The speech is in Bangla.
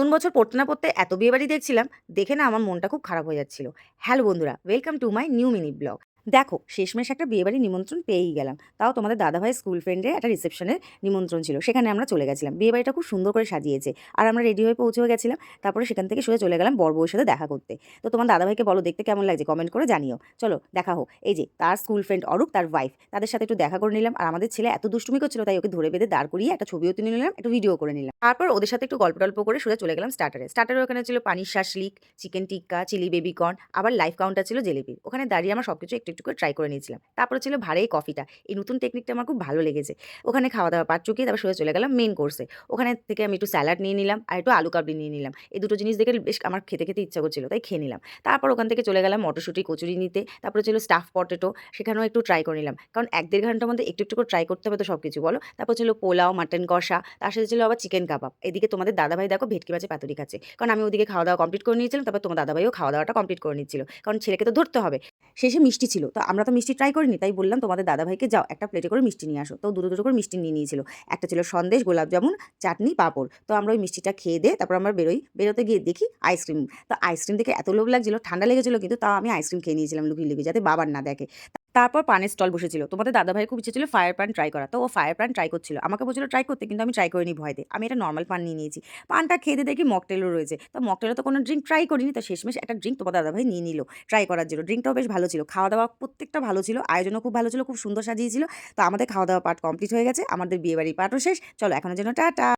নতুন বছর পড়তে না পড়তে এত বিয়েবাড়ি দেখছিলাম, দেখে না আমার মনটা খুব খারাপ হয়ে যাচ্ছিল। হ্যালো বন্ধুরা, welcome to my new mini blog. দেখো, শেষমেশ একটা বিয়েবাড়ির নিমন্ত্রণ পেয়েই গেলাম। তাও তোমাদের দাদাভাই স্কুল ফ্রেন্ডের একটা রিসেপশনের নিমন্ত্রণ ছিল, সেখানে আমরা চলে গেছিলাম। বিয়েবাড়িটা খুব সুন্দর করে সাজিয়েছে, আর আমরা রেডি হয়ে পৌঁছেও গেছিলাম। তারপরে সেখান থেকে সোজা চলে গেলাম বর বউয়ের সাথে দেখা করতে। তো তোমার দাদাভাইকে বলো দেখতে কেমন লাগছে, কমেন্ট করে জানিও। চলো দেখা হোক। এই যে তার স্কুল ফ্রেন্ড অরূপ, তার ওয়াইফ, তাদের সাথে একটু দেখা করে নিলাম। আর আমাদের ছেলে এত দুষ্টুমি করছিল, তাই ওকে ধরে বেঁধে দাঁড় করিয়ে একটা ছবিও তুলে নিলাম, একটু ভিডিও করে নিলাম। তারপর ওদের সাথে একটু গল্প টল্প করে সোজা চলে গেলাম স্টার্টারের ওখানে ছিল পানির শাসলিক, চিকেন টিক্কা, চিলি বেবিকর্ন, আবার লাইভ কাউন্টার ছিল জেলেপির। ওখানে দাঁড়িয়ে আমার সবকিছু একটু একটু করে ট্রাই করে নিয়েছিলাম। তারপরে ছিল ভাড়ে কফিটা। এই নতুন টেকনিকটা আমার খুব ভালো লেগেছে। ওখানে খাওয়া দাওয়া পাট চুকিয়ে তারপর সোজা চলে গেলাম মেন কোর্সে। ওখানে থেকে আমি একটু স্যালাড নিয়ে নিলাম আর একটু আলু কাবলি নিয়ে নিলাম। এই দুটো জিনিস দেখে বেশ আমার খেতে খেতে ইচ্ছা করছিল, তাই খেয়ে নিলাম। তারপর ওখান থেকে চলে গেলাম মটরশুঁটি কচুরি নিতে। তারপরে ছিল স্টাফ পটেটো, সেখানেও একটু ট্রাই করে নিলাম, কারণ 1-1.5 ঘন্টার মধ্যে একটু একটু করে ট্রাই করতে হবে তো সব কিছু, বলো। তারপর ছিল পোলাও, মাটন কষা, তার সাথে ছিল আবার চিকেন কাবাব। এদিকে তোমাদের দাদাভাই দেখো ভেটকি মাছে পাতুরি খাচ্ছে, কারণ আমি ওদিকে খাওয়া দাওয়া কমপ্লিট করে নিয়েছিলাম। তারপর তোমার দাদাভাইও খাওয়া দাওয়াটা কমপ্লিট করে নিচ্ছিল, কারণ ছেলেকে তো ধরতে হবে। শেষে মিষ্টি ছিল, তো আমরা তো মিষ্টি ট্রাই করিনি, তাই বললাম তোমাদের দাদাভাইকে যাও একটা প্লেটে করে মিষ্টি নিয়ে আসো। তো দুটো দুটো করে মিষ্টি নিয়ে নিয়েছিল। একটা ছিল সন্দেশ, গোলাপ জামুন, চাটনি, পাঁপড়। তো আমরা ওই মিষ্টিটা খেয়ে দিয়ে তারপর আমরা বেরোতে গিয়ে দেখি আইসক্রিম। তো আইসক্রিম দেখে এত লোভ লাগছিল, ঠান্ডা লেগেছিল কিন্তু তাও আমি আইসক্রিম খেয়ে নিয়েছিলাম লুকিয়ে লুকিয়ে, যাতে বাবার না দেখে। তারপর পানের স্টল বসেছিল। তোমাদের দাদাভাইয়ের খুব ইচ্ছে ছিল ফায়ার পান ট্রাই করা, তো ও ফায়ার পান ট্রাই করছিল। আমাকে বলছিল ট্রাই করতে, কিন্তু আমি ট্রাই করিনি ভয়তে। আমি এটা নর্মাল পান নিয়ে নিয়েছি। পানটা খেয়ে দিয়ে দেখি মকটেলও রয়েছে। তো মকটেলও তো কোনো ড্রিঙ্ক ট্রাই করিনি, তো শেষমেশ একটা ড্রিঙ্ক তোমার দাদাভাই নিয়ে নিল ট্রাই করার জন্য। ড্রিঙ্কটাও বেশ ভালো ছিল, খাওয়া দাওয়া প্রত্যেকটা ভালো ছিল, আয়োজনও খুব ভালো ছিল, খুব সুন্দর সাজিয়েছিল। তো আমাদের খাওয়া দাওয়া পার্ট কমপ্লিট হয়ে গেছে, আমাদের বিয়েবাড়ির পার্টও শেষ। চলো এখনের জন্য টাটা।